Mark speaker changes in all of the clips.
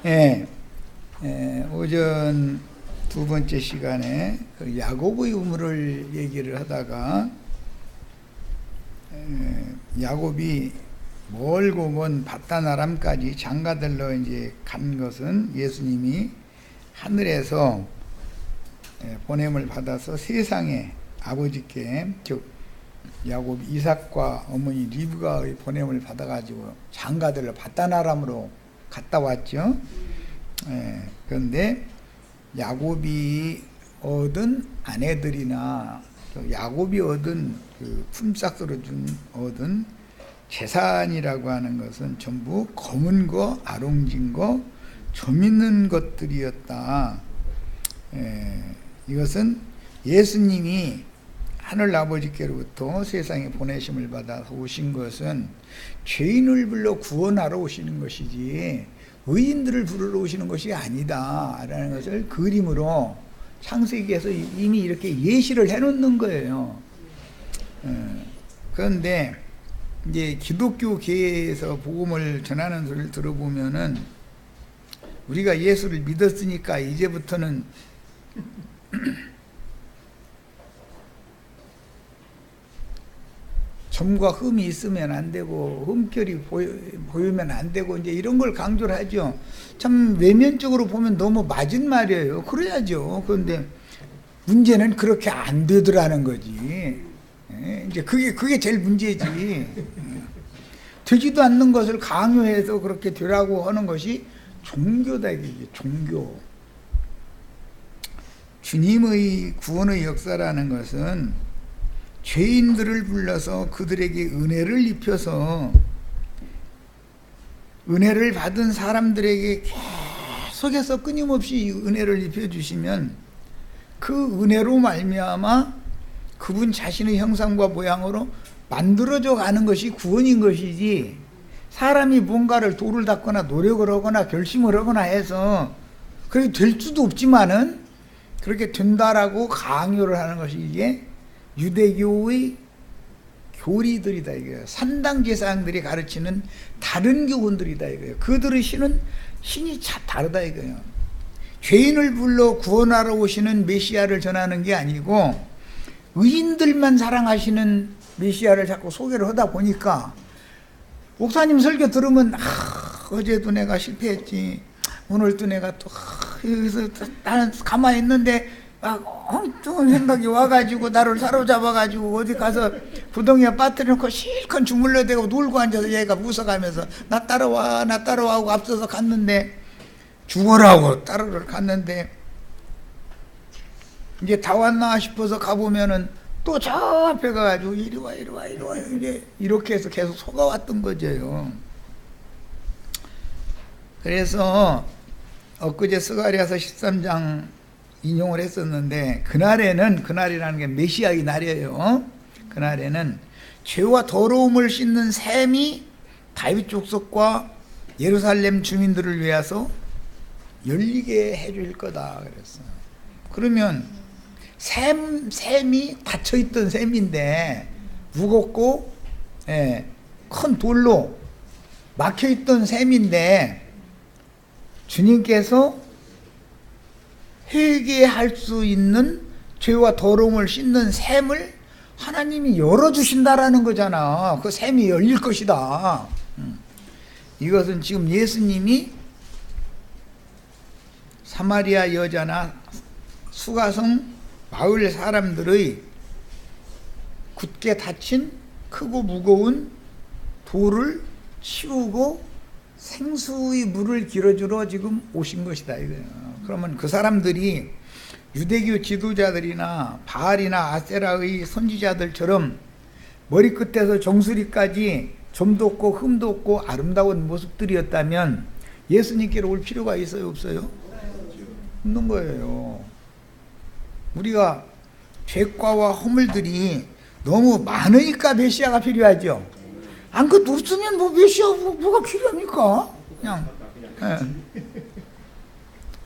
Speaker 1: 예, 오전 두 번째 시간에 그 야곱의 우물을 얘기를 하다가 야곱이 멀고 먼 바다나람까지 장가들러 이제 간 것은 예수님이 하늘에서 보냄을 받아서 세상에 아버지께, 즉 야곱 이삭과 어머니 리브가의 보냄을 받아가지고 장가들러 바다나람으로 갔다 왔죠. 그런데 야곱이 얻은 아내들이나 야곱이 얻은 그 품삯으로 얻은 재산이라고 하는 것은 전부 검은 거, 아롱진 거, 점 있는 것들이었다. 이것은 예수님이 하늘 아버지께로부터 세상에 보내심을 받아서 오신 것은 죄인을 불러 구원하러 오시는 것이지 의인들을 부르러 오시는 것이 아니다 라는 것을 그림으로 창세기에서 이미 이렇게 예시를 해놓는 거예요. 그런데 이제 기독교계에서 복음을 전하는 소리를 들어보면은 우리가 예수를 믿었으니까 이제부터는 점과 흠이 있으면 안 되고 흠결이 보이면 안 되고 이제 이런 걸 강조를 하죠. 참 외면적으로 보면 너무 맞은 말이에요. 그래야죠. 그런데 문제는 그렇게 안 되더라는 거지. 이제 그게 제일 문제지. 되지도 않는 것을 강요해서 그렇게 되라고 하는 것이 종교다 이게 종교. 주님의 구원의 역사라는 것은 죄인들을 불러서 그들에게 은혜를 입혀서 은혜를 받은 사람들에게 계속해서 끊임없이 은혜를 입혀주시면 그 은혜로 말미암아 그분 자신의 형상과 모양으로 만들어져 가는 것이 구원인 것이지, 사람이 뭔가를 도를 닦거나 노력을 하거나 결심을 하거나 해서 그렇게 될 수도 없지만은 그렇게 된다라고 강요를 하는 것이 이게 유대교의 교리들이다 이거예요. 산당제사장들이 가르치는 다른 교훈들이다 이거예요. 그들의 신이 참 다르다 이거예요. 죄인을 불러 구원하러 오시는 메시아를 전하는 게 아니고 의인들만 사랑하시는 메시아를 자꾸 소개를 하다 보니까 목사님 설교 들으면 어제도 내가 실패했지, 오늘도 내가 또 여기서 나는 가만히 있는데 막 엉뚱한 생각이 와가지고 나를 사로잡아가지고 어디 가서 구덩이에 빠뜨려놓고 실컷 주물러대고 놀고 앉아서 얘가 웃어가면서 나 따라와 하고 앞서서 갔는데 죽어라고 따르러 갔는데 이제 다 왔나 싶어서 가보면은 또 저 앞에 가가지고 이리 와 이제 이렇게 해서 계속 속아왔던 거죠. 그래서 엊그제 스가랴서 13장 인용을 했었는데 그날이라는 게 메시아의 날이에요. 그날에는 죄와 더러움을 씻는 샘이 다윗 족속과 예루살렘 주민들을 위해서 열리게 해줄 거다 그랬어요. 그러면 샘이 닫혀있던 샘인데 무겁고 큰 돌로 막혀있던 샘인데 주님께서 회개할 수 있는 죄와 더러움을 씻는 샘을 하나님이 열어주신다라는 거잖아. 그 샘이 열릴 것이다. 이것은 지금 예수님이 사마리아 여자나 수가성 마을 사람들의 굳게 닫힌 크고 무거운 돌을 치우고 생수의 물을 길어주러 지금 오신 것이다 이거예요. 그러면 그 사람들이 유대교 지도자들이나 바알이나 아세라의 선지자들처럼 머리끝에서 정수리까지 점도 없고 흠도 없고 아름다운 모습들이었다면 예수님께로 올 필요가 있어요 없어요? 없는 거예요. 우리가 죄과와 허물들이 너무 많으니까 메시아가 필요하죠. 안 그것도 없으면 뭐 메시아 뭐가 필요합니까? 그냥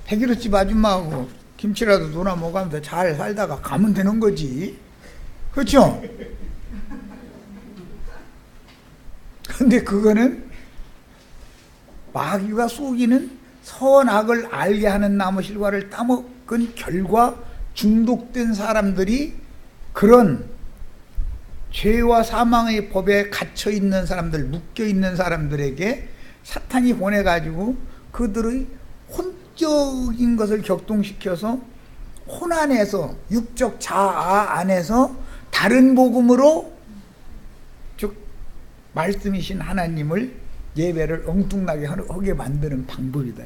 Speaker 1: 100kg집 아줌마하고 김치라도 누나 먹으면서 잘 살다가 가면 되는 거지. 그렇죠? 근데 그거는 마귀가 속이는 선악을 알게 하는 나무 실과를 따먹은 결과 중독된 사람들이 그런 죄와 사망의 법에 갇혀 있는 사람들, 묶여 있는 사람들에게 사탄이 보내가지고 그들의 혼적인 것을 격동시켜서 혼 안에서, 육적 자아 안에서 다른 복음으로, 즉 말씀이신 하나님을 예배를 엉뚱나게 하게 만드는 방법이다.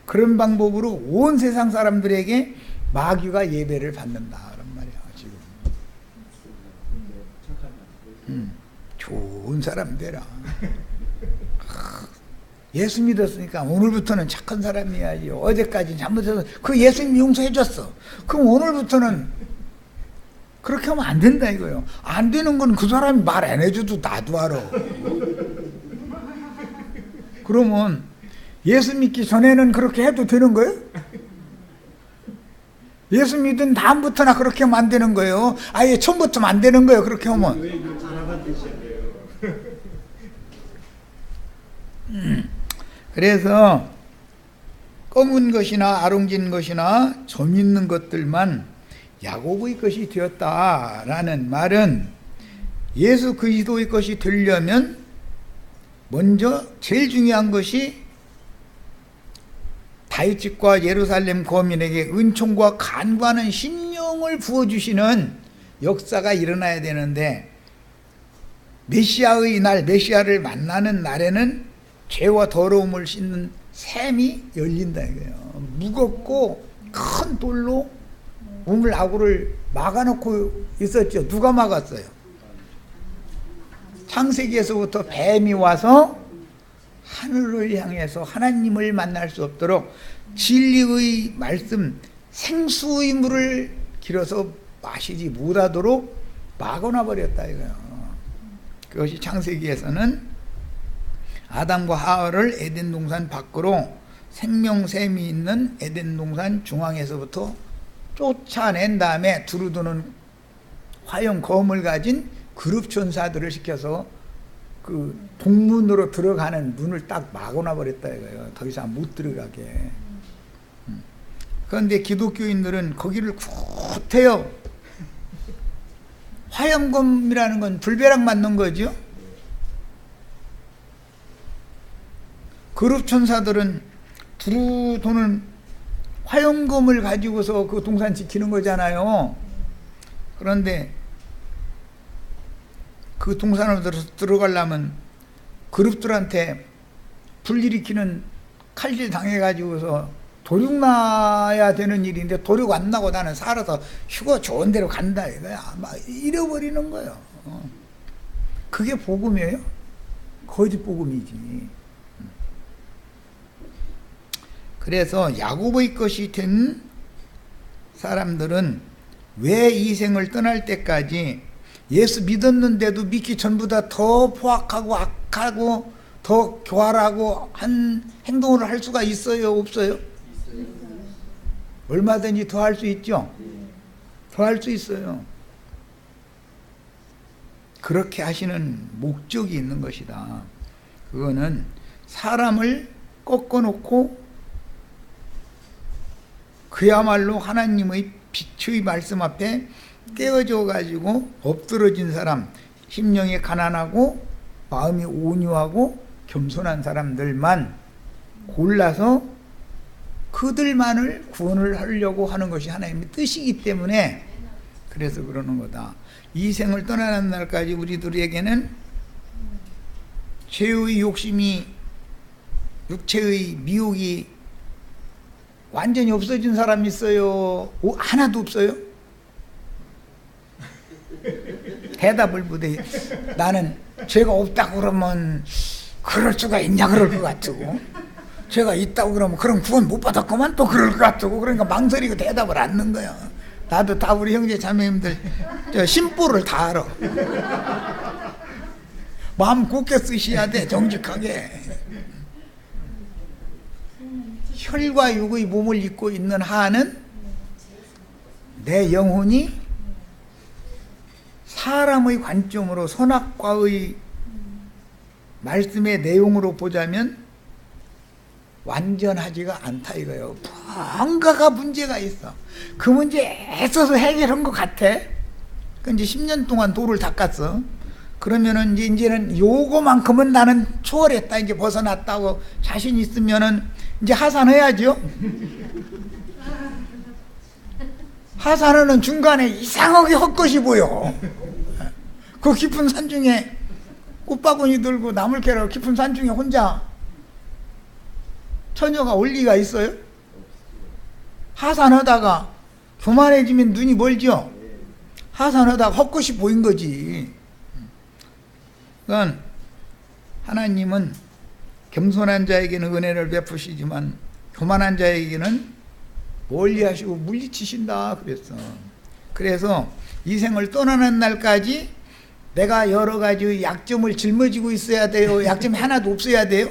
Speaker 1: 그런 방법으로 온 세상 사람들에게 마귀가 예배를 받는다 그런 말이야 지금. 좋은 사람 되라. 예수 믿었으니까 오늘부터는 착한 사람이야지. 어제까지 잘못해서 그 예수님 용서해 줬어. 그럼 오늘부터는 그렇게 하면 안 된다 이거예요. 안 되는 건 그 사람이 말 안 해줘도 나도 알아. 그러면 예수 믿기 전에는 그렇게 해도 되는 거예요? 예수 믿은 다음부터나 그렇게 하면 안 되는 거예요. 아예 처음부터 안 되는 거예요. 그렇게 하면. 그래서 검은 것이나 아롱진 것이나 점 있는 것들만 야곱의 것이 되었다라는 말은 예수 그리스도의 것이 되려면 먼저 제일 중요한 것이 다윗집과 예루살렘 거민에게 은총과 간구하는 심령을 부어주시는 역사가 일어나야 되는데, 메시아의 날, 메시아를 만나는 날에는 죄와 더러움을 씻는 샘이 열린다 이거예요. 무겁고 큰 돌로 우물 아구를 막아놓고 있었죠. 누가 막았어요? 창세기에서부터 뱀이 와서 하늘을 향해서 하나님을 만날 수 없도록 진리의 말씀, 생수의 물을 길어서 마시지 못하도록 막아놔 버렸다 이거예요. 그것이 창세기에서는 아담과 하와를 에덴 동산 밖으로 생명샘이 있는 에덴 동산 중앙에서부터 쫓아낸 다음에 두루두는 화염 검을 가진 그룹 천사들을 시켜서 그 동문으로 들어가는 문을 딱 막아놔 버렸다 이거예요. 더 이상 못 들어가게. 그런데 기독교인들은 거기를 굿해요. 화염검이라는 건 불벼락 맞는 거죠. 그룹 천사들은 두루 도는 화염검을 가지고서 그 동산 지키는 거잖아요. 그런데 그 동산으로 들어가려면 그룹들한테 불일으키는 칼질 당해가지고서 도륙 나야 되는 일인데 도륙 안 나고 나는 살아서 휴가 좋은 데로 간다 이거야. 막 잃어버리는 거예요. 그게 복음이에요? 거짓 복음이지. 그래서 야곱의 것이 된 사람들은 왜 이 생을 떠날 때까지 예수 믿었는데도 믿기 전보다 더 포악하고 악하고 더 교활하고 한 행동을 할 수가 있어요? 없어요? 얼마든지 더 할 수 있죠? 더 할 수 있어요. 그렇게 하시는 목적이 있는 것이다. 그거는 사람을 꺾어놓고 그야말로 하나님의 빛의 말씀 앞에 깨어져 가지고 엎드러진 사람, 심령이 가난하고 마음이 온유하고 겸손한 사람들만 골라서 그들만을 구원을 하려고 하는 것이 하나님의 뜻이기 때문에 그래서 그러는 거다. 이 생을 떠나는 날까지 우리들에게는 죄의 욕심이, 육체의 미혹이 완전히 없어진 사람이 있어요? 하나도 없어요? 대답을 못해. 나는 죄가 없다고 그러면 그럴 수가 있냐 그럴 것 같고, 죄가 있다고 그러면 그럼 구원 못 받았구만 또 그럴 것 같고, 그러니까 망설이고 대답을 안 하는 거야. 나도 다 우리 형제 자매님들 심보를 다 알아. 마음 굳게 쓰셔야 돼. 정직하게. 혈과 육의 몸을 입고 있는 한은 내 영혼이 사람의 관점으로 선악과의 말씀의 내용으로 보자면 완전하지가 않다 이거예요. 뭔가가 문제가 있어. 그 문제에 애써서 해결한 것 같아. 그 이제 10년 동안 돌을 닦았어. 그러면은 이제는 요거만큼은 나는 초월했다, 이제 벗어났다고 자신 있으면은 이제 하산해야죠. 하산하는 중간에 이상하게 헛것이 보여. 그 깊은 산 중에 꽃바구니 들고 나물 캐러 깊은 산 중에 혼자 처녀가 올 리가 있어요? 하산하다가 교만해지면 눈이 멀죠? 하산하다가 헛것이 보인 거지. 그러니까 하나님은 겸손한 자에게는 은혜를 베푸시지만 교만한 자에게는 멀리 하시고 물리치신다 그랬어. 그래서 이 생을 떠나는 날까지 내가 여러 가지 약점을 짊어지고 있어야 돼요? 약점이 하나도 없어야 돼요?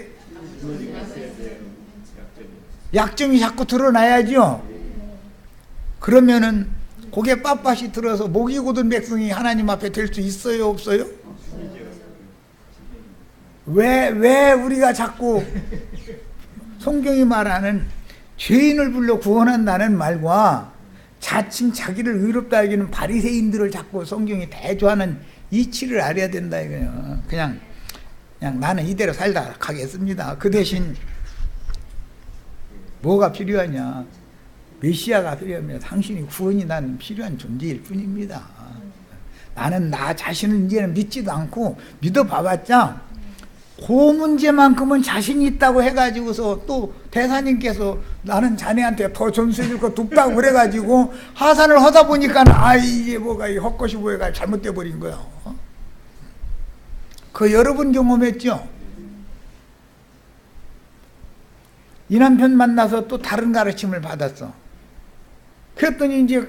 Speaker 1: 약점이 자꾸 드러나야죠. 그러면은 고개 빳빳이 들어서 목이 곧은 백성이 하나님 앞에 될 수 있어요, 없어요? 왜 우리가 자꾸 성경이 말하는 죄인을 불러 구원한다는 말과 자칭 자기를 의롭다 여기는 바리새인들을 자꾸 성경이 대조하는 이치를 알아야 된다 이거예요. 그냥 나는 이대로 살다 가겠습니다. 그 대신 뭐가 필요하냐? 메시아가 필요합니다. 당신이 구원이 나는 필요한 존재일 뿐입니다. 나는 나 자신을 이제는 믿지도 않고 믿어봐봤자 그 문제만큼은 자신이 있다고 해가지고서 또 대사님께서 나는 자네한테 더 전수해줄 거 둡다고 그래가지고 하산을 하다 보니까 이게 뭐가 이 헛것이 보여가 잘못돼 버린 거야. 그 여러 번 경험했죠. 이 남편 만나서 또 다른 가르침을 받았어. 그랬더니 이제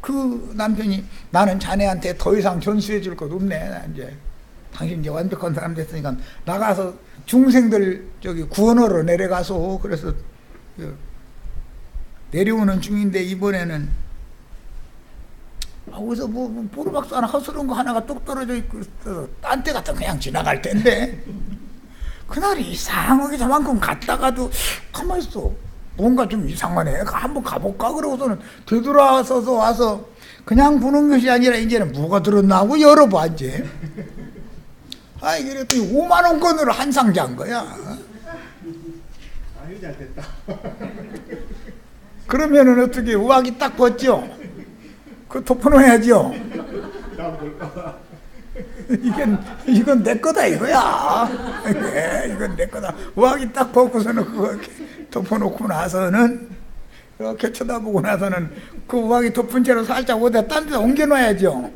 Speaker 1: 그 남편이 나는 자네한테 더 이상 전수해줄 것 없네. 이제 당신 이제 완벽한 사람 됐으니까 나가서 중생들 구원하러 내려가서 그래서 내려오는 중인데 이번에는 어디서 뭐 보르박스 하나 허스러운 거 하나가 똑 떨어져 있고 딴 데 갔다 그냥 지나갈 텐데 그날이 이상하게 저만큼 갔다가도 가만히 있어. 뭔가 좀 이상하네. 한번 가볼까? 그러고서는 되돌아서서 와서 그냥 보는 것이 아니라 이제는 뭐가 들었나 하고 열어봐 이제. 그랬더니 5만 원권으로 한 상자 한 거야.
Speaker 2: 아유 잘됐다.
Speaker 1: 그러면은 어떻게 우악이 딱 벗죠? 그거 덮어놓아야죠. 이건 내 거다 이거야. 이건 내 거다. 우악이 딱 벗고서는 그거 이렇게 덮어놓고 나서는 이렇게 쳐다보고 나서는 그 우악이 덮은 채로 살짝 어디다 딴 데다 옮겨놔야죠.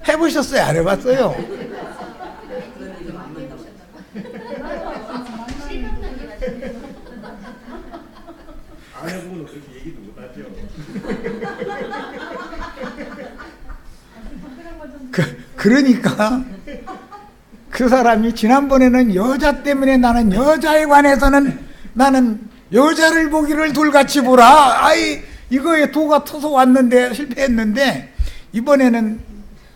Speaker 1: 해보셨어요? 안 해봤어요?
Speaker 2: 안 해보면 그렇게 얘기도 못하죠.
Speaker 1: 그러니까 그 사람이 지난번에는 여자 때문에 나는 여자에 관해서는 나는 여자를 보기를 돌같이 보라. 이거에 도가 터서 왔는데 실패했는데 이번에는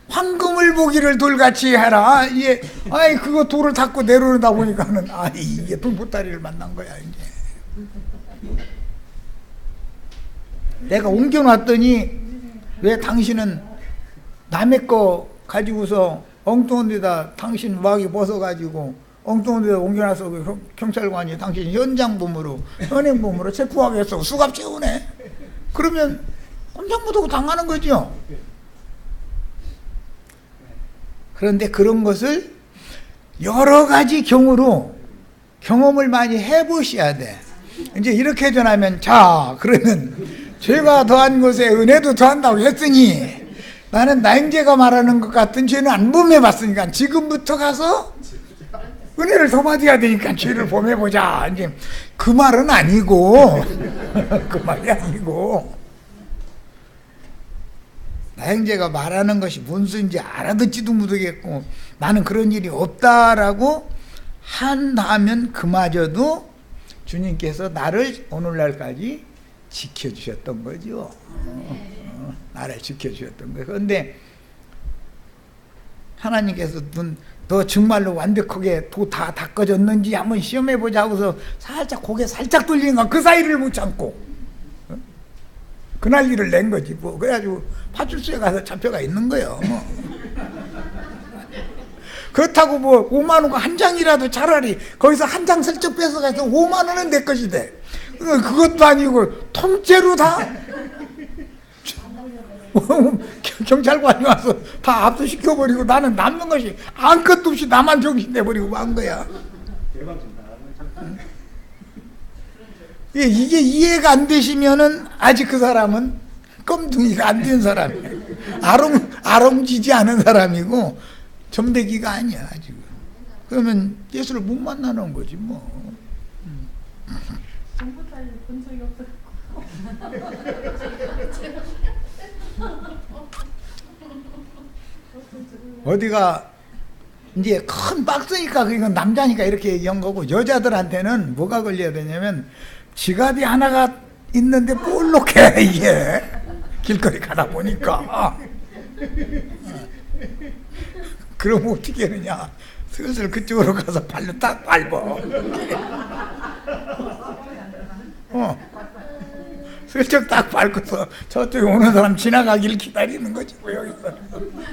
Speaker 1: 황금을 보기를 돌같이 해라. 그거 돌을 닦고 내려오다 보니까는 이게 돌보따리를 만난 거야 이제. 내가 옮겨놨더니 왜 당신은 남의 거 가지고서 엉뚱한 데다 당신 우악이 벗어가지고 엉뚱한 데다 옮겨놔서 그 경찰관이 당신 현장범으로 현행범으로 체포하겠어. 수갑 채우네. 그러면 꼼짝 못하고 당하는 거죠. 그런데 그런 것을 여러 가지 경험을 많이 해보셔야 돼. 이제 이렇게 전하면 그러면 죄가 더한 것에 은혜도 더한다고 했으니 나는 나행제가 말하는 것 같은 죄는 안 범해봤으니까 지금부터 가서 은혜를 더 받아야 되니까 죄를 범해보자. 이제 그 말은 아니고 그 말이 아니고 나행제가 말하는 것이 뭔 소리인지 알아듣지도 못하겠고 나는 그런 일이 없다라고 한다면 그마저도 주님께서 나를 오늘날까지 지켜주셨던 거죠. 나를 지켜주셨던 거예요. 그런데 하나님께서 너 정말로 완벽하게 도 다 닦아졌는지 한번 시험해보자 하고서 살짝 고개 살짝 돌리는 거 그 사이를 못 참고 그 난리를 낸 거지 뭐. 그래가지고 파출소에 가서 잡혀가 있는 거예요 뭐. 그렇다고 뭐 5만 원가 한 장이라도 차라리 거기서 한 장 슬쩍 뺏어가서 5만 원은 내 것이 돼. 그것도 아니고 통째로 다 경찰관이 와서 다 압수시켜버리고 나는 남는 것이 아무것도 없이 나만 정신내버리고 만 거야. 이게 이해가 안 되시면은 아직 그 사람은 껌둥이가 안 된 사람이에요. 아롱지지 않은 사람이고 점대기가 아니야 지금. 그러면 예수를 못 만나는 거지 뭐.
Speaker 3: 정부 딸 본 적이 없어.
Speaker 1: 어디가 이제 큰 박스니까 이건 남자니까 이렇게 얘기한 거고, 여자들한테는 뭐가 걸려야 되냐면 지갑이 하나가 있는데 볼록해 이게 길거리 가다 보니까. 그럼 어떻게 하느냐, 슬슬 그쪽으로 가서 발로 딱 밟어. 슬쩍 딱 밟고서 저쪽에 오는 사람 지나가기를 기다리는 거지 뭐. 여기서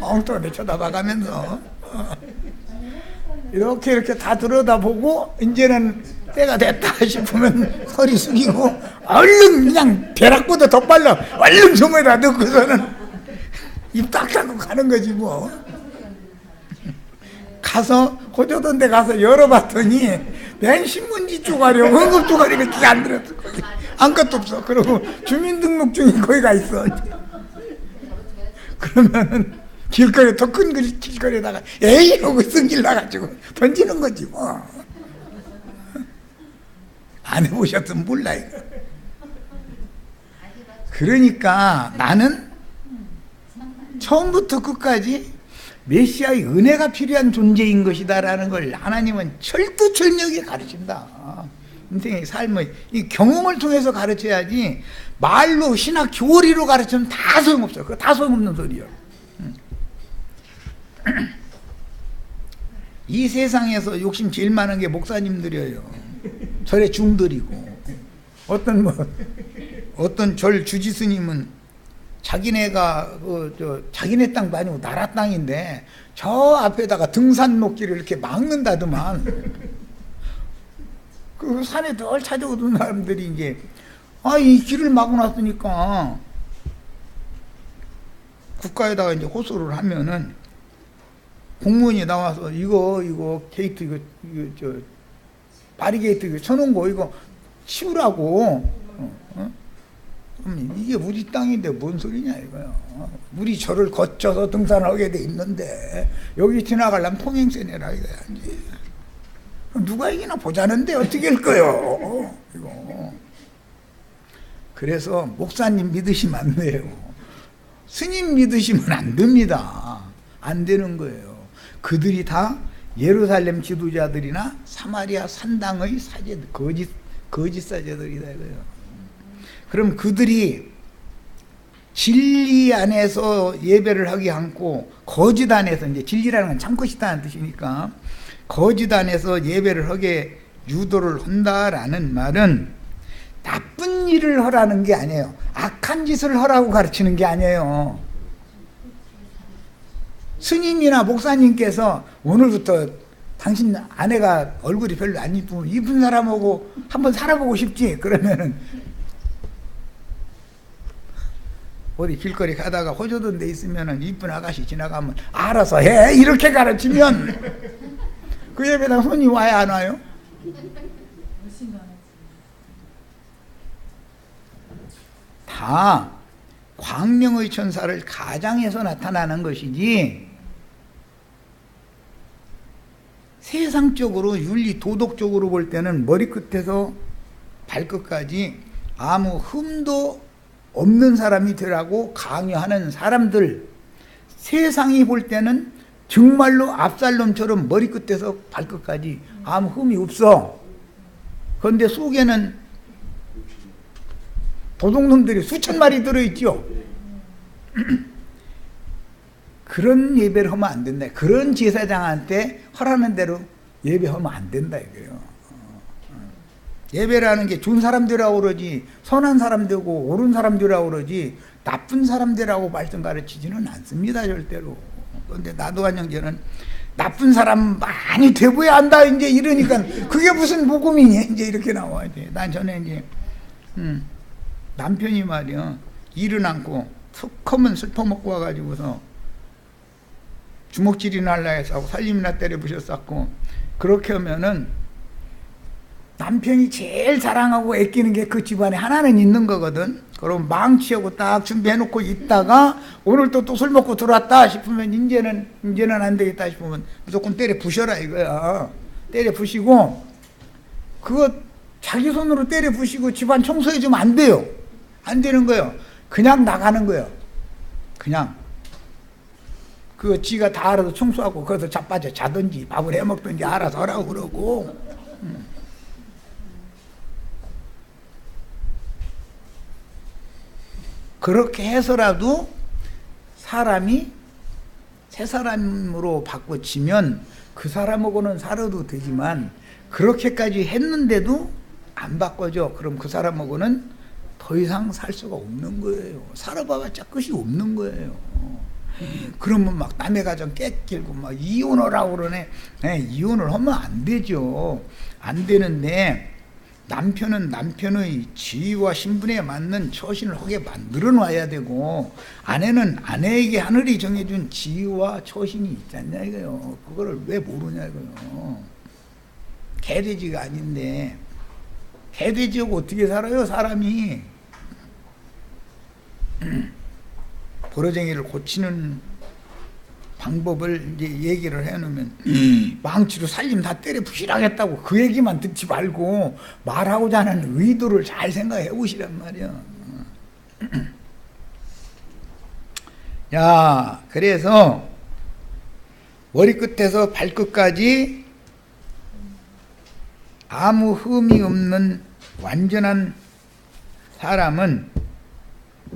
Speaker 1: 엉뚱하게 쳐다봐가면서 이렇게 다 들여다보고 이제는 때가 됐다 싶으면 허리 숙이고 얼른 그냥 벼락보다 더 빨라 얼른 손에다 넣고서는 입 딱 닫고 가는 거지 뭐. 가서 호조던 데 가서 열어봤더니 맨 신문지 쪼가리 월급 쪼가리가 기가 안 들었어. 아무것도 없어. 그리고 주민등록증이 거기가 있어. 그러면은 길거리, 더 큰 길거리에다가 에이 하고 승질 나가지고 던지는 거지 뭐. 안 해보셨으면 몰라 이거. 그러니까 나는 처음부터 끝까지 메시아의 은혜가 필요한 존재인 것이다라는 걸 하나님은 철두철미하게 가르친다. 인생의 삶의 이 경험을 통해서 가르쳐야지 말로 신학 교리로 가르치면 다 소용없어요. 그거 다 소용없는 소리예요. 이 세상에서 욕심 제일 많은 게 목사님들이에요. 절의 중들이고, 어떤 절 주지스님은 자기네가 자기네 땅도 아니고 나라 땅인데 저 앞에다가 등산 녹지를 이렇게 막는다더만. 그 산에 늘 찾아오던 사람들이 이제 이 길을 막아놨으니까 국가에다가 이제 호소를 하면은 공무원이 나와서 이거 게이트 이거 바리게이트 이거 쳐놓은 거 이거 치우라고. 이게 우리 땅인데 뭔 소리냐 이거야. 우리 절을 거쳐서 등산하게 돼 있는데 여기 지나가려면 통행세 내라 이거야. 이제 누가 이기나 보자는데 어떻게 할 거요 이거. 그래서 목사님 믿으시면 안 돼요. 스님 믿으시면 안 됩니다. 안 되는 거예요. 그들이 다 예루살렘 지도자들이나 사마리아 산당의 사제들, 거짓 사제들이다 이거예요. 그럼 그들이 진리 안에서 예배를 하지 않고 거짓 안에서, 이제 진리라는 건 참고 싶다는 뜻이니까 거짓 안에서 예배를 하게 유도를 한다라는 말은 나쁜 일을 하라는 게 아니에요. 악한 짓을 하라고 가르치는 게 아니에요. 스님이나 목사님께서 오늘부터 당신 아내가 얼굴이 별로 안 이쁘고 이쁜 사람하고 한번 살아보고 싶지? 그러면은 어디 길거리 가다가 호조던 데 있으면은 이쁜 아가씨 지나가면 알아서 해 이렇게 가르치면 그 예배당 손이 와야 안 와요? 다 광명의 천사를 가장해서 나타나는 것이지 세상적으로 윤리 도덕적으로 볼 때는 머리끝에서 발끝까지 아무 흠도 없는 사람이 되라고 강요하는 사람들, 세상이 볼 때는 정말로 압살롬처럼 머리끝에서 발끝까지 아무 흠이 없어. 그런데 속에는 도둑놈들이 수천 마리 들어있죠. 그런 예배를 하면 안 된다. 그런 제사장한테 허락하는 대로 예배하면 안 된다 이거예요. 예배라는 게 좋은 사람들이라고 그러지, 선한 사람들이고 옳은 사람들이라고 그러지 나쁜 사람들이라고 말씀 가르치지는 않습니다, 절대로. 그런데 나도한 형제는 나쁜 사람 많이 되어야 한다 이제 이러니까 그게 무슨 복음이냐 이제 이렇게 나와야 돼. 난 전에 이제 남편이 말이야 일은 않고 툭 하면 술 퍼먹고 와가지고서 주먹질이나 할라 해서 살림이나 때려 부셨었고, 그렇게 하면은 남편이 제일 사랑하고 아끼는 게 그 집안에 하나는 있는 거거든. 그럼 망치하고 딱 준비해놓고 있다가 오늘 또 술 먹고 들어왔다 싶으면 이제는 안 되겠다 싶으면 무조건 때려 부셔라 이거야. 때려 부시고, 그거 자기 손으로 때려 부시고 집안 청소해주면 안 돼요. 안 되는 거예요. 그냥 나가는 거예요. 그냥 그거 지가 다 알아서 청소하고 거기서 자빠져 자든지 밥을 해먹든지 알아서 하라고 그러고. 그렇게 해서라도 사람이 새 사람으로 바꿔지면 그 사람하고는 살아도 되지만, 그렇게까지 했는데도 안 바꿔져. 그럼 그 사람하고는 더 이상 살 수가 없는 거예요. 살아봐봤자 끝이 없는 거예요. 그러면 막 남의 가정 깨끼고 막 이혼하라고 그러네. 네, 이혼을 하면 안 되죠. 안 되는데, 남편은 남편의 지위와 신분에 맞는 처신을 하게 만들어 놔야 되고, 아내는 아내에게 하늘이 정해준 지위와 처신이 있잖냐 이거요. 그거를 왜 모르냐 이거요. 개돼지가 아닌데 개돼지하고 어떻게 살아요 사람이. 버러쟁이를 고치는 방법을 이제 얘기를 해놓으면 망치로 살림 다 때려 부시라겠다고 그 얘기만 듣지 말고 말하고자 하는 의도를 잘 생각해 보시란 말이야. 야, 그래서 머리끝에서 발끝까지 아무 흠이 없는 완전한 사람은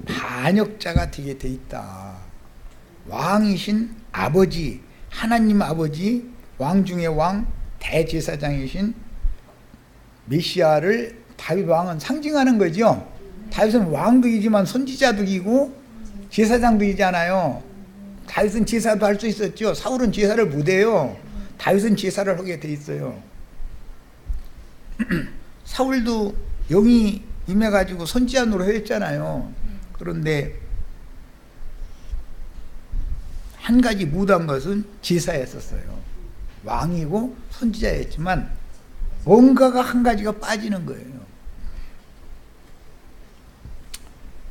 Speaker 1: 반역자가 되게 돼 있다. 왕이신 아버지, 하나님 아버지, 왕 중의 왕, 대제사장이신 메시아를 다윗 왕은 상징하는 거죠. 다윗은 왕도 이지만 선지자도 이고 제사장도 이잖아요. 다윗은 제사도 할 수 있었죠. 사울은 제사를 못해요. 다윗은 제사를 하게 돼 있어요. 사울도 영이 임해가지고 선지자 노릇했잖아요. 그런데 한 가지 못한 것은 제사였었어요. 왕이고 선지자였지만 뭔가가 한 가지가 빠지는 거예요.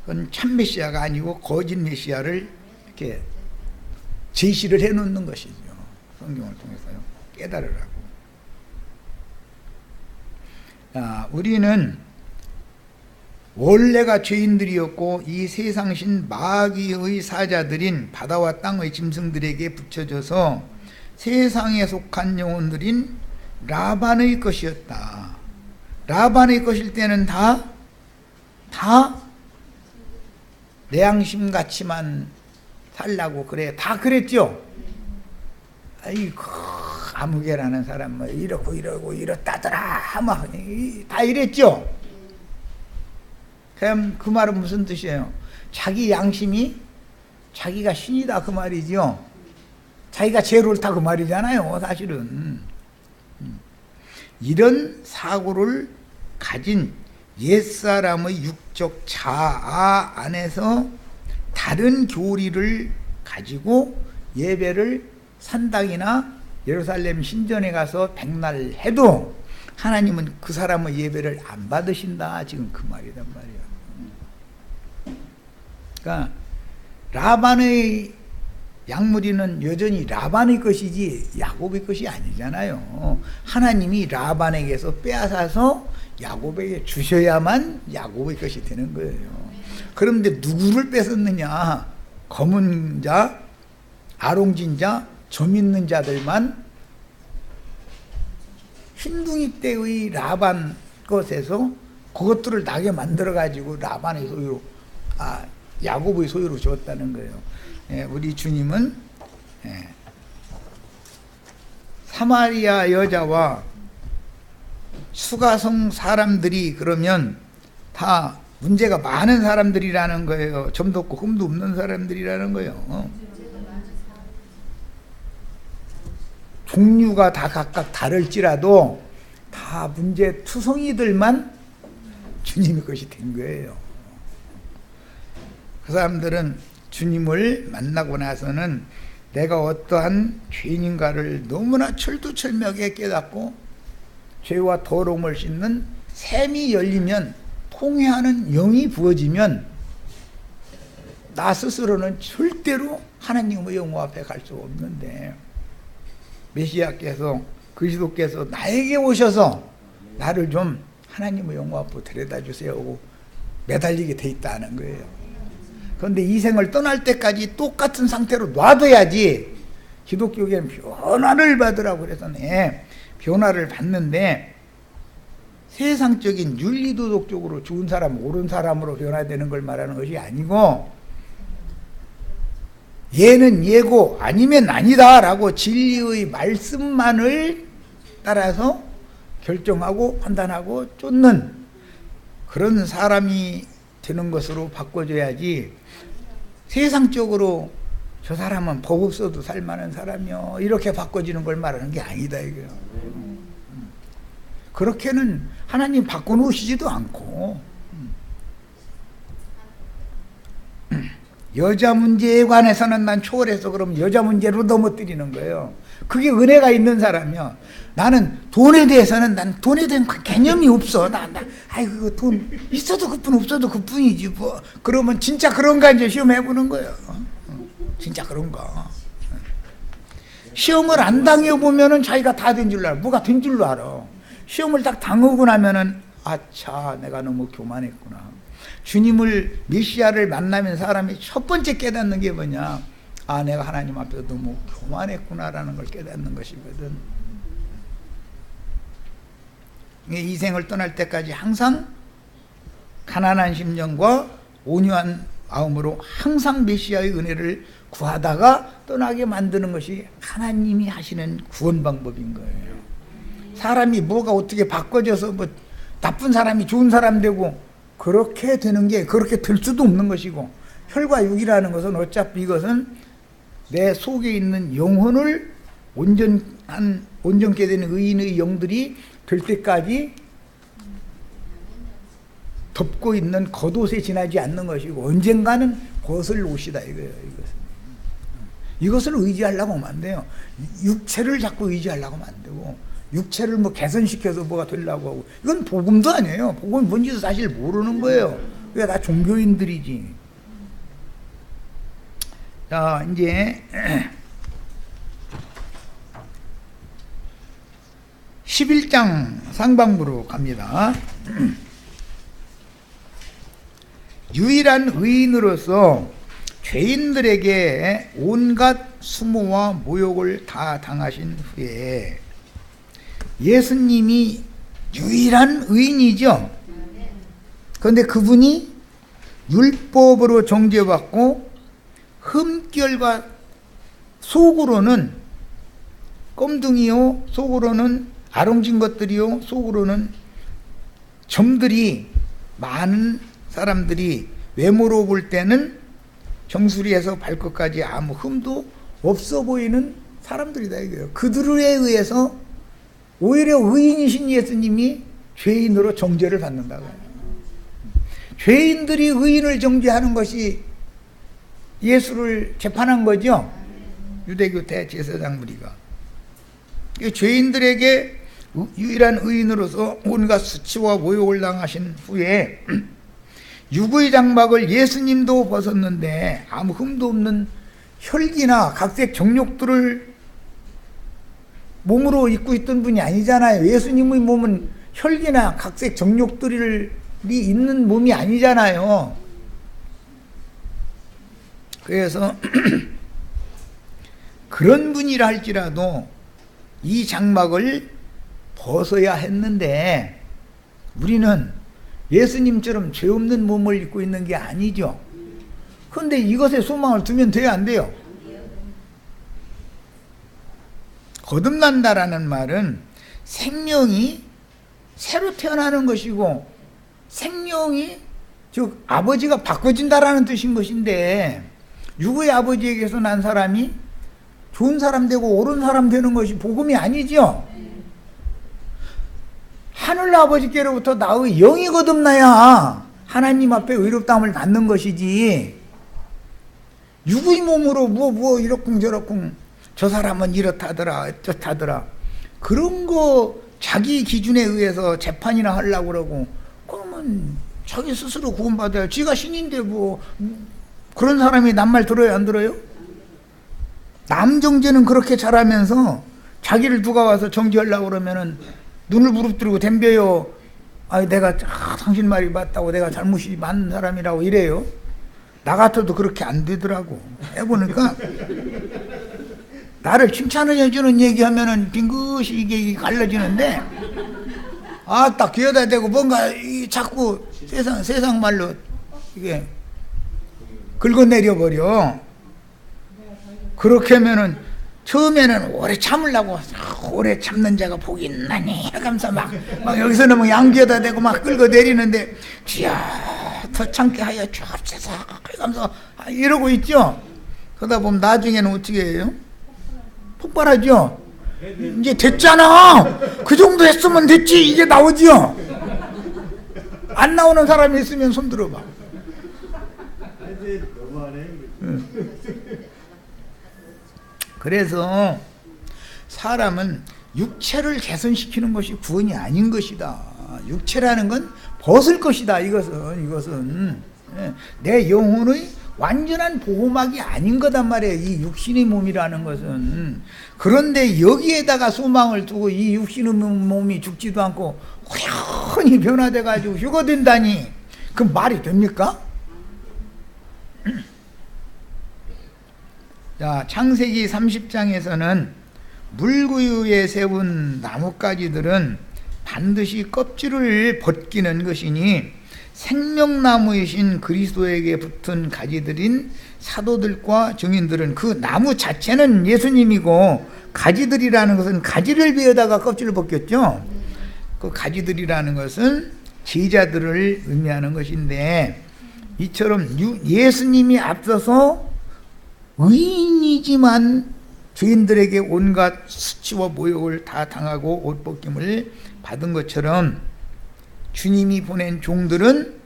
Speaker 1: 그건 참 메시아가 아니고 거짓 메시아를 이렇게 제시를 해놓는 것이죠. 성경을 통해서요. 깨달으라고. 우리는 원래가 죄인들이었고 이 세상신 마귀의 사자들인 바다와 땅의 짐승들에게 붙여져서 세상에 속한 영혼들인 라반의 것이었다. 라반의 것일 때는 다 내 양심 같이만 살라고 그래. 다 그랬죠. 아이고 아무개라는 사람 뭐 이러고 이렇다더라 막 다 이랬죠. 그럼 그 말은 무슨 뜻이에요? 자기 양심이 자기가 신이다 그 말이죠. 자기가 제일 옳다 그 말이잖아요. 사실은 이런 사고를 가진 옛사람의 육적 자아 안에서 다른 교리를 가지고 예배를 산당이나 예루살렘 신전에 가서 백날 해도 하나님은 그 사람의 예배를 안 받으신다. 지금 그 말이란 말이야. 그러니까 라반의 양무리는 여전히 라반의 것이지 야곱의 것이 아니잖아요. 하나님이 라반에게서 빼앗아서 야곱에게 주셔야만 야곱의 것이 되는 거예요. 그런데 누구를 뺏었느냐? 검은 자, 아롱진 자, 점 있는 자들만 흰둥이 때의 라반 것에서 그것들을 나게 만들어 가지고 라반의 소유로 야곱의 소유로 주었다는 거예요. 우리 주님은 사마리아 여자와 수가성 사람들이 그러면 다 문제가 많은 사람들이라는 거예요. 점도 없고 흠도 없는 사람들이라는 거예요. 종류가 다 각각 다를지라도 다 문제 투성이들만 주님의 것이 된 거예요. 그 사람들은 주님을 만나고 나서는 내가 어떠한 죄인인가를 너무나 철두철미하게 깨닫고 죄와 더러움을 씻는 샘이 열리면, 통회하는 영이 부어지면 나 스스로는 절대로 하나님의 영호 앞에 갈 수 없는데 메시아께서, 그리스도께서 나에게 오셔서 나를 좀 하나님의 영호 앞으로 데려다 주세요 하고 매달리게 돼 있다는 거예요. 그런데 이 생을 떠날 때까지 똑같은 상태로 놔둬야지 기독교계는 변화를 받으라고 그래서 변화를 받는데, 세상적인 윤리도덕적으로 좋은 사람, 옳은 사람으로 변화되는 걸 말하는 것이 아니고, 얘는 얘고 아니면 아니다 라고 진리의 말씀만을 따라서 결정하고 판단하고 쫓는 그런 사람이 되는 것으로 바꿔줘야지, 세상적으로 저 사람은 법 없어도 살만한 사람이요 이렇게 바꿔지는 걸 말하는 게 아니다 이거요. 그렇게는 하나님 바꿔놓으시지도 않고, 여자 문제에 관해서는 난 초월해서 그럼 여자 문제로 넘어뜨리는 거예요. 그게 은혜가 있는 사람이요. 나는 돈에 대해서는 난 돈에 대한 개념이 없어. 아이고 돈 있어도 그뿐 없어도 그뿐이지 뭐. 그러면 진짜 그런가 이제 시험해보는 거예요. 진짜 그런가. 시험을 안 당해보면은 자기가 다 된 줄 알아. 뭐가 된 줄로 알아. 시험을 딱 당하고 나면은 아차 내가 너무 교만했구나. 주님을, 메시아를 만나면 사람이 첫 번째 깨닫는 게 뭐냐, 아 내가 하나님 앞에서 너무 교만했구나라는 걸 깨닫는 것이거든. 이 생을 떠날 때까지 항상 가난한 심령과 온유한 마음으로 항상 메시아의 은혜를 구하다가 떠나게 만드는 것이 하나님이 하시는 구원 방법인 거예요. 사람이 뭐가 어떻게 바꿔져서 뭐 나쁜 사람이 좋은 사람 되고 그렇게 되는 게, 그렇게 될 수도 없는 것이고, 혈과 육이라는 것은 어차피 이것은 내 속에 있는 영혼을 온전케 되는 의인의 영들이 될 때까지 덮고 있는 겉옷에 지나지 않는 것이고, 언젠가는 벗을 옷이다 이거예요. 이것을 의지하려고 하면 안 돼요. 육체를 자꾸 의지하려고 하면 안 되고, 육체를 뭐 개선시켜서 뭐가 되려고 하고, 이건 복음도 아니에요. 복음이 뭔지도 사실 모르는 거예요. 그게 다 종교인들이지. 자, 이제 11장 상반부로 갑니다. 유일한 의인으로서 죄인들에게 온갖 수모와 모욕을 다 당하신 후에, 예수님이 유일한 의인이죠. 그런데 그분이 율법으로 정죄받고 흠결과 속으로는 껌둥이요, 속으로는 아롱진 것들이요, 속으로는 점들이 많은 사람들이 외모로 볼 때는 정수리에서 발끝까지 아무 흠도 없어 보이는 사람들이다 이거예요. 그들에 의해서 오히려 의인이신 예수님이 죄인으로 정죄를 받는다고요. 죄인들이 의인을 정죄하는 것이 예수를 재판한 거죠. 유대교 대제사장 무리가. 죄인들에게 유일한 의인으로서 온갖 수치와 모욕을 당하신 후에 육의 장막을 예수님도 벗었는데 아무 흠도 없는 혈기나 각색 정욕들을 몸으로 입고 있던 분이 아니잖아요. 예수님의 몸은 혈기나 각색 정욕들이 있는 몸이 아니잖아요. 그래서 그런 분이라 할지라도 이 장막을 벗어야 했는데, 우리는 예수님처럼 죄 없는 몸을 입고 있는 게 아니죠. 그런데 이것에 소망을 두면 돼요, 안 돼요? 거듭난다라는 말은 생명이 새로 태어나는 것이고 생명이 즉 아버지가 바꿔진다라는 뜻인 것인데 육의 아버지에게서 난 사람이 좋은 사람 되고 옳은 사람 되는 것이 복음이 아니죠. 하늘 아버지께로부터 나의 영이 거듭나야 하나님 앞에 의롭다함을 받는 것이지 육의 몸으로 뭐 이렇쿵 저렇쿵 저 사람은 이렇다더라 어쩌다더라 그런 거 자기 기준에 의해서 재판이나 하려고 그러고 그러면 자기 스스로 구원받아야 지가 신인데 뭐 그런 사람이 남 말 들어요 안 들어요? 남 정죄는 그렇게 잘하면서 자기를 누가 와서 정죄하려고 그러면은 눈을 부릅뜨리고 덤벼요. 내가 당신 말이 맞다고 내가 잘못이 많은 사람이라고 이래요. 나 같아도 그렇게 안 되더라고. 해보니까 나를 칭찬해주는 얘기하면은 빙긋이 이게 갈라지는데 딱 귀에다 대고 뭔가 자꾸 세상 말로 이게 긁어내려 버려. 그렇게 하면은 처음에는 오래 참으려고 오래 참는 자가 복이 있나니 하면서 막 여기서는 뭐 양귀에다 대고 막 긁어내리는데 주여 더 참게 하여 주옵소서 하면서 이러고 있죠. 그러다 보면 나중에는 어떻게 해요? 폭발하죠. 이제 됐잖아. 그 정도 했으면 됐지. 이게 나오죠. 안 나오는 사람이 있으면 손 들어봐.
Speaker 2: 이제 너무하네.
Speaker 1: 그래서 사람은 육체를 개선시키는 것이 구원이 아닌 것이다. 육체라는 건 벗을 것이다. 이것은 내 영혼의 완전한 보호막이 아닌 거단 말이에요. 이 육신의 몸이라는 것은. 그런데 여기에다가 소망을 두고 이 육신의 몸이 죽지도 않고 호연히 변화돼 가지고 휴거된다니 그 말이 됩니까? 자, 창세기 30장에서는 물구유에 세운 나뭇가지들은 반드시 껍질을 벗기는 것이니 생명나무이신 그리스도에게 붙은 가지들인 사도들과 증인들은 그 나무 자체는 예수님이고 가지들이라는 것은 가지를 베어다가 껍질을 벗겼죠. 그 가지들이라는 것은 제자들을 의미하는 것인데 이처럼 예수님이 앞서서 의인이지만 죄인들에게 온갖 수치와 모욕을 다 당하고 옷벗김을 받은 것처럼 주님이 보낸 종들은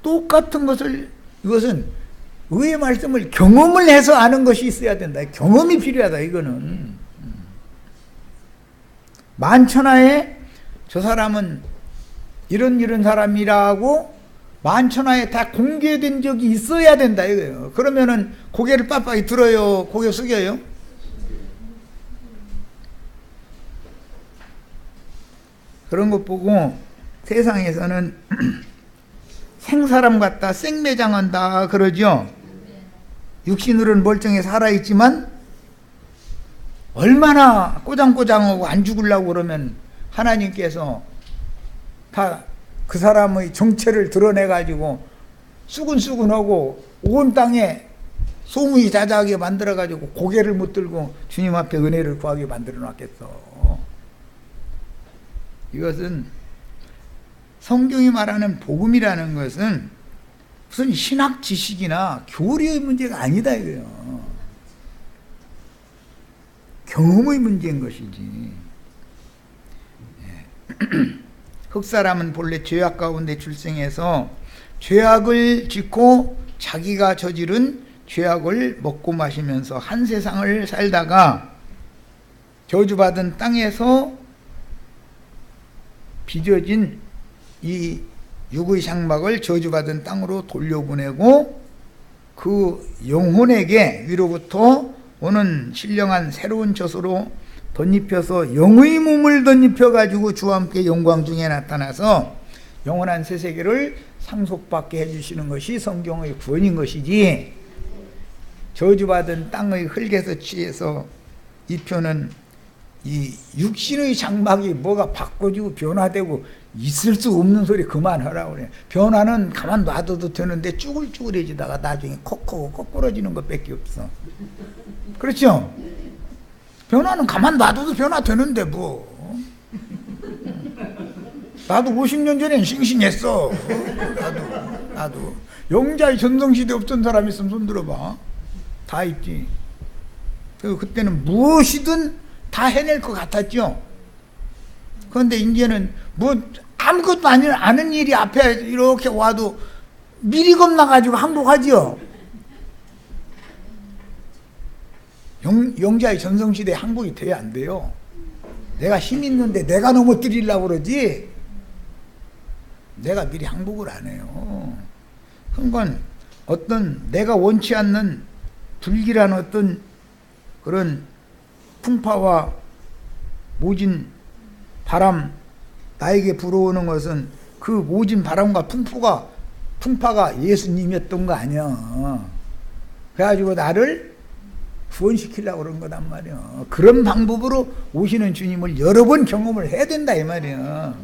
Speaker 1: 똑같은 것을 이것은 의의 말씀을 경험을 해서 아는 것이 있어야 된다. 경험이 필요하다. 이거는 만천하에 저 사람은 이런 사람이라고 만천하에 다 공개된 적이 있어야 된다 이거예요. 그러면은 고개를 빳빳이 들어요? 고개 숙여요? 그런 것 보고 세상에서는 생사람 같다, 생매장한다 그러죠. 육신으로는 멀쩡히 살아있지만 얼마나 꼬장꼬장하고 안 죽으려고 그러면 하나님께서 다 그 사람의 정체를 드러내가지고 수근수근하고 온 땅에 소문이 자자하게 만들어가지고 고개를 못 들고 주님 앞에 은혜를 구하게 만들어 놨겠어. 이것은 성경이 말하는 복음이라는 것은 무슨 신학 지식이나 교리의 문제가 아니다 이거예요. 경험의 문제인 것이지. 흑사람은 본래 죄악 가운데 출생해서 죄악을 짓고 자기가 저지른 죄악을 먹고 마시면서 한 세상을 살다가 저주받은 땅에서 빚어진 이 육의 장막을 저주받은 땅으로 돌려보내고 그 영혼에게 위로부터 오는 신령한 새로운 젖으로 덧입혀서 영의 몸을 덧입혀가지고 주와 함께 영광 중에 나타나서 영원한 새 세계를 상속받게 해주시는 것이 성경의 구원인 것이지, 저주받은 땅의 흙에서 취해서 입혀는 이 육신의 장막이 뭐가 바꿔지고 변화되고 있을 수 없는 소리 그만하라고 그래. 변화는 가만 놔둬도 되는데 쭈글쭈글해지다가 나중에 콕콕 거꾸러지는 것밖에 없어. 그렇죠? 변화는 가만 놔둬도 변화되는데 뭐. 나도 50년 전엔 싱싱했어. 나도. 영자의 전성시대 없던 사람 있으면 손 들어봐. 다 있지. 그리고 그때는 무엇이든 다 해낼 것 같았죠. 그런데 이제는 뭐 아무것도 아는 일이 앞에 이렇게 와도 미리 겁나가지고 항복하지요. 영자의 전성시대에 항복이 돼야 안 돼요. 내가 힘 있는데 내가 넘어뜨리려고 그러지 내가 미리 항복을 안 해요. 그건 어떤 내가 원치 않는 불길한 어떤 그런 풍파와 모진 바람 나에게 불어오는 것은 그 모진 바람과 풍파가 예수님이었던 거 아니야. 그래가지고 나를 구원시키려고 그런 거단 말이야. 그런 방법으로 오시는 주님을 여러 번 경험을 해야 된다 이 말이야.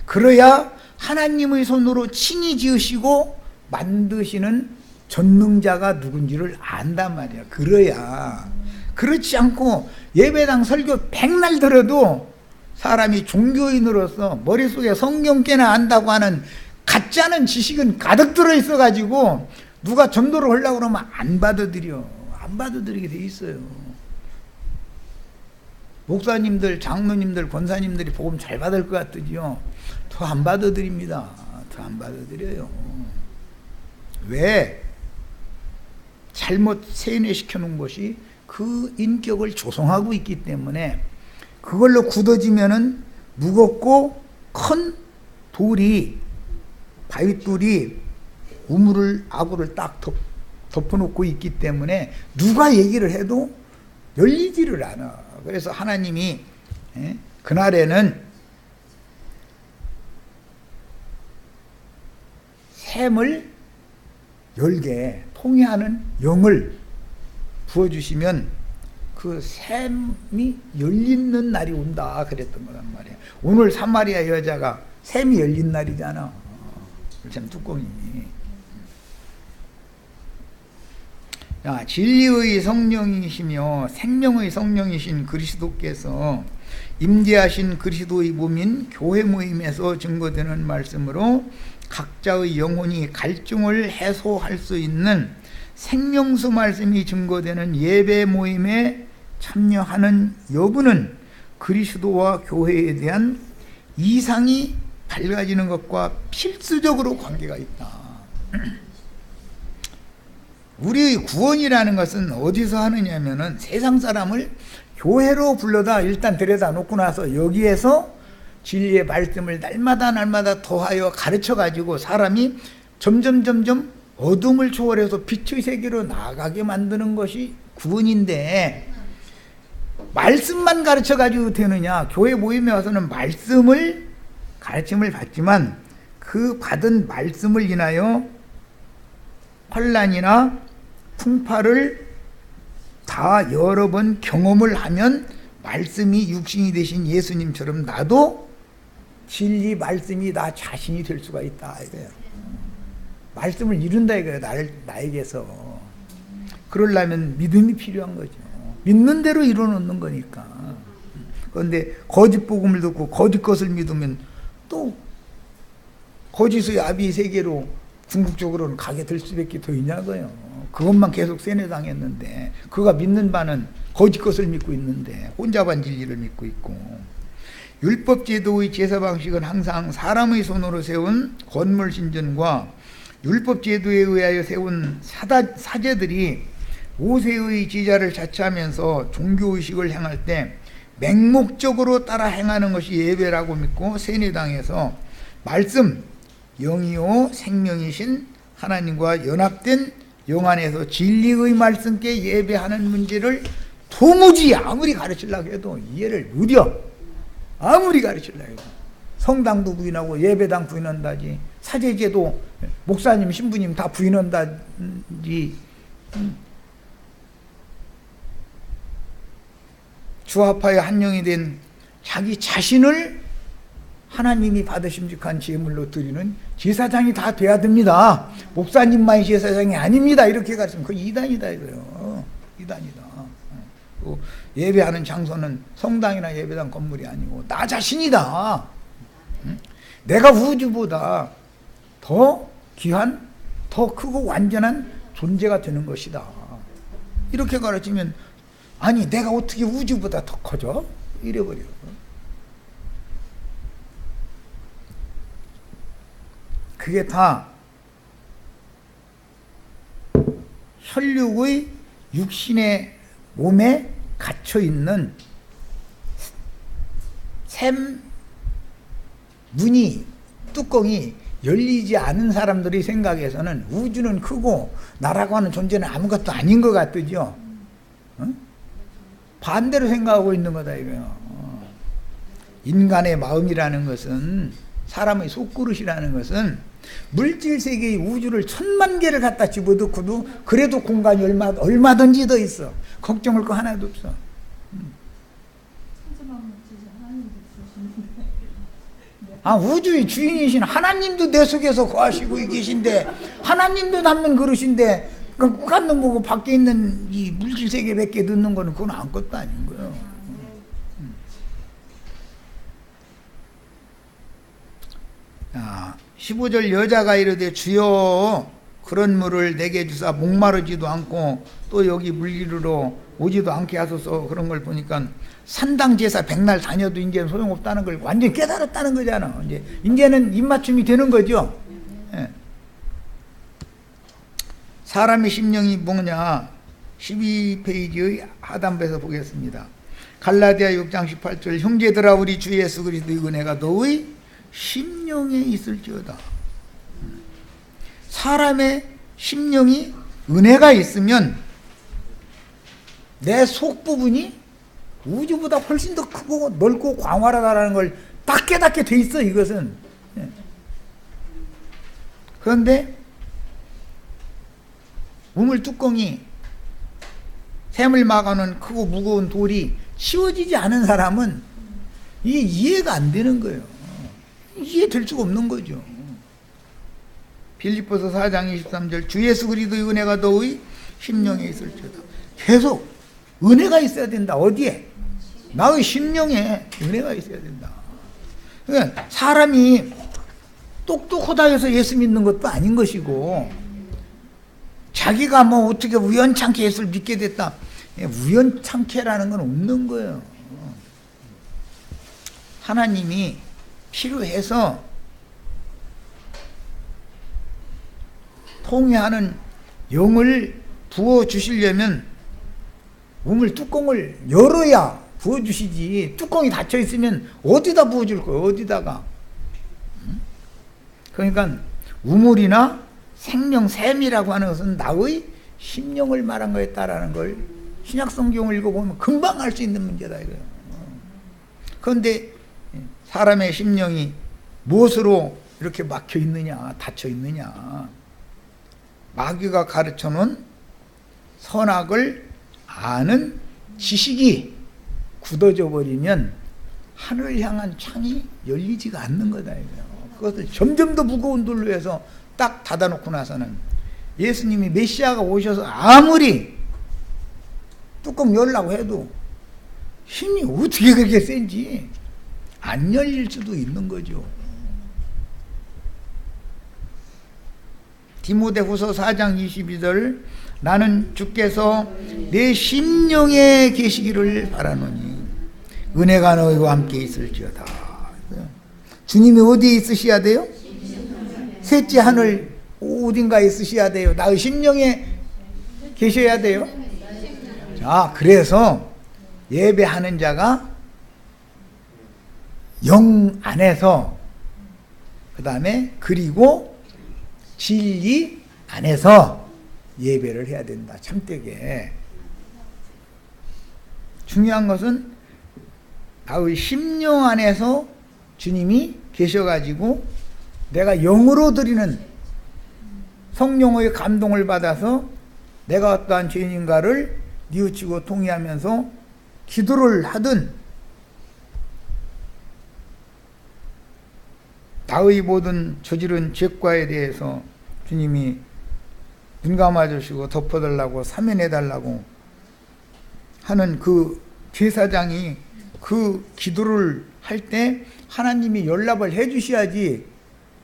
Speaker 1: 그래야 하나님의 손으로 친히 지으시고 만드시는 전능자가 누군지를 안단 말이야. 그래야. 그렇지 않고 예배당 설교 백날 들어도 사람이 종교인으로서 머릿속에 성경 꽤나 안다고 하는 가짜는 지식은 가득 들어있어 가지고 누가 전도를 하려고 그러면 안 받아들이게 돼 있어요. 목사님들, 장로님들, 권사님들이 복음 잘 받을 것 같으지요. 더 안 받아들입니다. 더 안 받아들여요. 왜? 잘못 세뇌시켜 놓은 것이 그 인격을 조성하고 있기 때문에 그걸로 굳어지면은 무겁고 큰 돌이 바윗돌이 아구를 딱 덮어놓고 있기 때문에 누가 얘기를 해도 열리지를 않아. 그래서 하나님이 그날에는 샘을 열게 통해하는 영을 부어주시면 그 샘이 열리는 날이 온다 그랬던 거란 말이에요. 오늘 사마리아 여자가 샘이 열린 날이잖아. 참 뚜껑이. 진리의 성령이시며 생명의 성령이신 그리스도께서 임재하신 그리스도의 몸인 교회 모임에서 증거되는 말씀으로 각자의 영혼이 갈증을 해소할 수 있는 생명수 말씀이 증거되는 예배 모임에 참여하는 여부는 그리스도와 교회에 대한 이상이 밝아지는 것과 필수적으로 관계가 있다. 우리의 구원이라는 것은 어디서 하느냐면은 세상 사람을 교회로 불러다 일단 데려다 놓고 나서 여기에서 진리의 말씀을 날마다 더하여 가르쳐 가지고 사람이 점점 어둠을 초월해서 빛의 세계로 나아가게 만드는 것이 구원인데 말씀만 가르쳐 가지고 되느냐? 교회 모임에 와서는 가르침을 받지만 그 받은 말씀을 인하여 환난이나 풍파를 다 여러 번 경험을 하면 말씀이 육신이 되신 예수님처럼 나도 진리 말씀이 나 자신이 될 수가 있다 이거예요. 말씀을 이룬다 이거예요. 나에게서. 그러려면 믿음이 필요한 거죠. 믿는 대로 이루어놓는 거니까. 그런데 거짓 복음을 듣고 거짓 것을 믿으면 또 거짓의 아비 세계로 궁극적으로는 가게 될 수밖에 더 있냐고요. 그것만 계속 세뇌당했는데 그가 믿는 바는 거짓 것을 믿고 있는데 혼자만 진리를 믿고 있고 율법 제도의 제사 방식은 항상 사람의 손으로 세운 건물 신전과 율법 제도에 의하여 세운 사제들이 모세의 제자를 자처하면서 종교의식을 행할 때 맹목적으로 따라 행하는 것이 예배라고 믿고 세뇌당해서 말씀 영이요 생명이신 하나님과 연합된 영 안에서 진리의 말씀께 예배하는 문제를 도무지 아무리 가르치려고 해도 이해를 못해. 아무리 가르치려고 해도 성당도 부인하고 예배당 부인한다지 사제제도 목사님 신부님 다 부인한다지 주합하여 한 영이 된 자기 자신을 하나님이 받으심직한 제물로 드리는 제사장이 다 돼야 됩니다. 목사님만이 제사장이 아닙니다. 이렇게 가르치면 그 이단이다 이거요. 이단이다. 그 예배하는 장소는 성당이나 예배당 건물이 아니고 나 자신이다. 응? 내가 우주보다 더 귀한, 더 크고 완전한 존재가 되는 것이다. 이렇게 가르치면 아니 내가 어떻게 우주보다 더 커져? 이래버려. 그게 다 혈육의 육신의 몸에 갇혀있는 샘 문이, 뚜껑이 열리지 않은 사람들의 생각에서는 우주는 크고 나라고 하는 존재는 아무것도 아닌 것 같죠. 응? 반대로 생각하고 있는 거다 이거요. 인간의 마음이라는 것은, 사람의 속그릇이라는 것은 물질 세계의 우주를 1000만 개를 갖다 집어넣고도 그래도 공간이 얼마든지 더 있어. 걱정할 거 하나도 없어. 우주의 주인이신 하나님도 내 속에서 거하시고 계신데, 하나님도 남는 그릇인데 갖는 거고 밖에 있는 이 물질 세계 몇 개 넣는 거는 그건 아무것도 아닌 거예요. 15절 여자가 이르되 주여 그런 물을 내게 주사 목마르지도 않고 또 여기 물기르러 오지도 않게 하소서. 그런 걸 보니까 산당 제사 백날 다녀도 이제 소용없다는 걸 완전히 깨달았다는 거잖아. 이제는 입맞춤이 되는 거죠. 예. 사람의 심령이 뭐냐? 12페이지의 하단부에서 보겠습니다. 갈라디아 6장 18절 형제들아 우리 주 예수 그리스도의 은혜가 너의 심령에 있을지어다. 사람의 심령이 은혜가 있으면 내 속 부분이 우주보다 훨씬 더 크고 넓고 광활하다는 걸 딱 깨닫게 돼 있어. 이것은. 그런데 우물 뚜껑이, 샘을 막아놓은 크고 무거운 돌이 치워지지 않은 사람은 이게 이해가 안 되는 거예요. 이해될 수가 없는 거죠. 빌립보서 4장 23절 주 예수 그리스도의 은혜가 너의 심령에 있을지어다. 계속 은혜가 있어야 된다. 어디에? 나의 심령에 은혜가 있어야 된다. 그러니까 사람이 똑똑하다 해서 예수 믿는 것도 아닌 것이고, 자기가 뭐 어떻게 우연찮게 예수를 믿게 됐다, 우연찮게라는 건 없는 거예요. 하나님이 필요해서 통해하는 영을 부어주시려면 우물 뚜껑을 열어야 부어주시지, 뚜껑이 닫혀있으면 어디다 부어줄 거예요? 어디다가? 그러니까 우물이나 생명, 샘이라고 하는 것은 나의 심령을 말한 거에 따라는 걸 신약성경을 읽어보면 금방 알 수 있는 문제다 이거예요. 그런데 사람의 심령이 무엇으로 이렇게 막혀 있느냐, 닫혀 있느냐? 마귀가 가르쳐 놓은 선악을 아는 지식이 굳어져 버리면 하늘을 향한 창이 열리지가 않는 거다 이거예요. 그것을 점점 더 무거운 돌로 해서 딱 닫아놓고 나서는 예수님이 메시아가 오셔서 아무리 뚜껑 열라고 해도 힘이 어떻게 그렇게 센지 안 열릴 수도 있는 거죠. 디모데후서 4장 22절 나는 주께서 내 심령에 계시기를 바라노니 은혜가 너희와 함께 있을지어다. 주님이 어디에 있으셔야 돼요? 셋째 하늘 어딘가에 있으셔야 돼요. 나의 심령에 계셔야 돼요. 자, 그래서 예배하는 자가 영 안에서, 그 다음에 그리고 진리 안에서 예배를 해야 된다. 참되게. 중요한 것은 나의 심령 안에서 주님이 계셔가지고 내가 영으로 드리는 성령의 감동을 받아서 내가 어떠한 죄인인가를 뉘우치고 통회하면서 기도를 하든, 나의 모든 저지른 죄과에 대해서 주님이 눈 감아주시고 덮어달라고 사면해달라고 하는 그 제사장이 그 기도를 할 때 하나님이 연락을 해 주셔야지,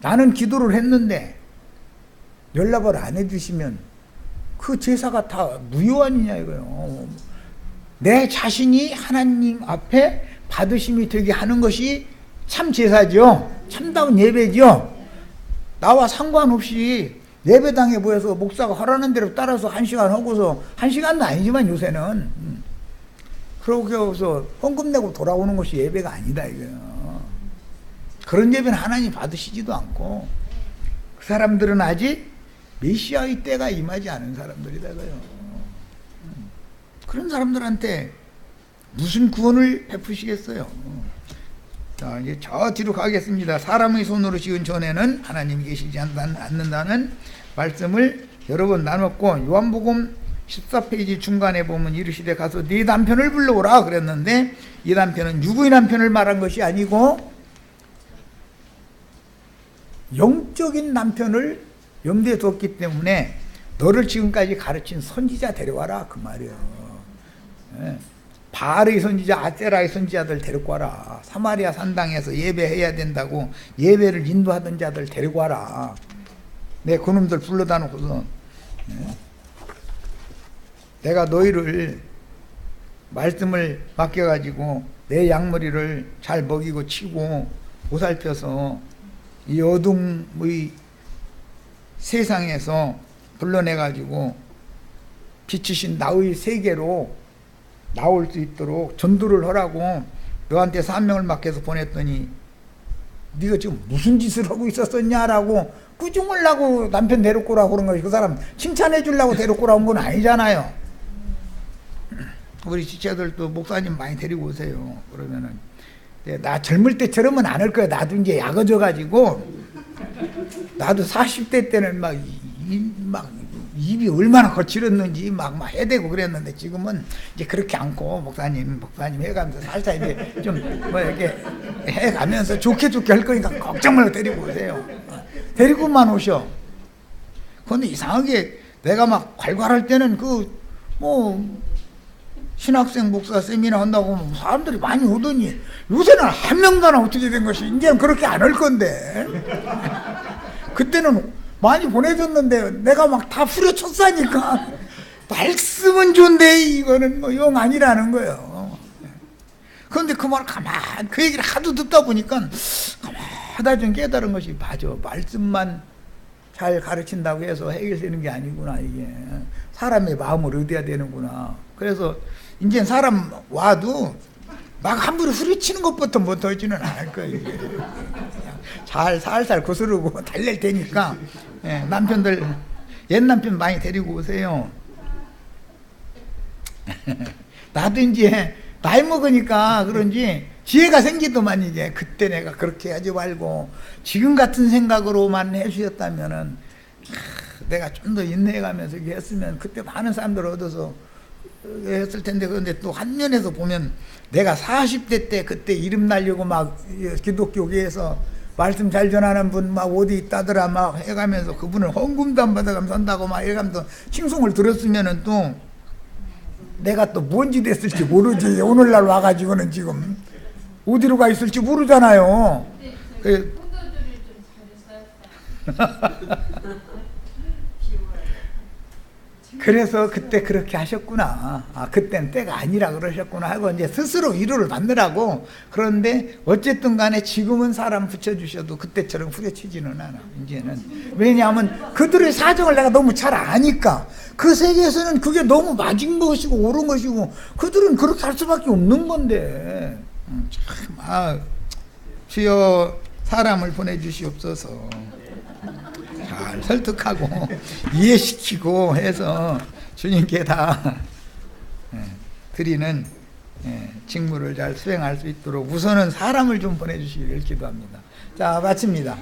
Speaker 1: 나는 기도를 했는데 연락을 안 해 주시면 그 제사가 다 무효 아니냐 이거요. 내 자신이 하나님 앞에 받으심이 되게 하는 것이 참 제사죠. 참다운 예배죠. 나와 상관없이 예배당에 모여서 목사가 하라는 대로 따라서 1시간 하고서, 1시간도 아니지만 요새는 그러고 해서 헌금 내고 돌아오는 것이 예배가 아니다 이거예요. 그런 예배는 하나님 받으시지도 않고, 그 사람들은 아직 메시아의 때가 임하지 않은 사람들이다 이거예요. 그런 사람들한테 무슨 구원을 베푸시겠어요? 자, 이제 저 뒤로 가겠습니다. 사람의 손으로 지은 전에는 하나님이 계시지 않는다는 말씀을 여러 번 나눴고, 요한복음 14페이지 중간에 보면 이르시되 가서 네 남편을 불러오라 그랬는데, 이 남편은 육의 남편을 말한 것이 아니고 영적인 남편을 염두에 뒀기 때문에 너를 지금까지 가르친 선지자 데려와라 그 말이에요. 바알의 선지자, 아세라의 선지자들 데리고 와라. 사마리아 산당에서 예배해야 된다고 예배를 인도하던 자들 데리고 와라. 내 그놈들 불러다 놓고서 내가 너희를 말씀을 맡겨가지고 내 양머리를 잘 먹이고 치고 보살펴서 이 어둠의 세상에서 불러내가지고 빛이신 나의 세계로 나올 수 있도록 전도를 하라고 너한테 사명을 맡겨서 보냈더니 네가 지금 무슨 짓을 하고 있었었냐라고 꾸중하려고 남편 데리고 오라고 그런 것이, 그 사람 칭찬해 주려고 데리고 오라고 온 건 아니잖아요. 우리 지체들도 목사님 많이 데리고 오세요. 그러면은 나 젊을 때처럼은 안 할 거야. 나도 이제 약어져 가지고, 나도 40대 때는 막 입이 얼마나 거칠었는지 막 해대고 그랬는데, 지금은 이제 그렇게 않고 목사님 해가면서 살살 이제 좀 뭐 이렇게 해가면서 좋게 할 거니까 걱정 말고 데리고 오세요. 데리고만 오셔. 그런데 이상하게 내가 막 괄괄할 때는 그 뭐 신학생 목사 세미나 한다고 하면 사람들이 많이 오더니, 요새는 한 명도 안 어떻게 된 것이, 이제는 그렇게 안 할 건데. 그때는 많이 보내줬는데 내가 막 다 후려쳤으니까 말씀은 좋은데 이거는 뭐 영 아니라는 거예요. 그런데 그 말 그 얘기를 하도 듣다 보니까 가만하다 좀 깨달은 것이, 맞아, 말씀만 잘 가르친다고 해서 해결되는 게 아니구나. 이게 사람의 마음을 얻어야 되는구나. 그래서 이제 사람 와도 막 함부로 후려치는 것부터 못하지는 않을 거예요. 이게 잘 살살 거스르고 달랠 테니까, 남편들, 옛 남편 많이 데리고 오세요. 나도 이제 나이 먹으니까 그런지 지혜가 생기더만, 이제 그때 내가 그렇게 하지 말고 지금 같은 생각으로만 해주셨다면은 내가 좀 더 인내해가면서 이렇게 했으면 그때 많은 사람들 얻어서 했을 텐데. 그런데 또 한 면에서 보면 내가 40대 때 그때 이름 날리고 막 기독교계에서 말씀 잘 전하는 분 막 어디 있다더라 막 해가면서 그분을 헌금도 안 받아가면서 한다고 막 해가면서 칭송을 들었으면은 또 내가 또 뭔지 됐을지 모르지. 오늘날 와가지고는 지금 어디로 가 있을지 모르잖아요. 그래서 그때 그렇게 하셨구나. 그때는 때가 아니라 그러셨구나 하고 이제 스스로 위로를 받느라고. 그런데 어쨌든 간에 지금은 사람 붙여주셔도 그때처럼 후려치지는 않아. 이제는. 왜냐하면 그들의 사정을 내가 너무 잘 아니까. 그 세계에서는 그게 너무 맞은 것이고 옳은 것이고 그들은 그렇게 할 수밖에 없는 건데. 참, 주여 사람을 보내주시옵소서. 잘 설득하고 이해시키고 해서 주님께 다 드리는 직무를 잘 수행할 수 있도록 우선은 사람을 좀 보내주시기를 기도합니다. 자, 마칩니다.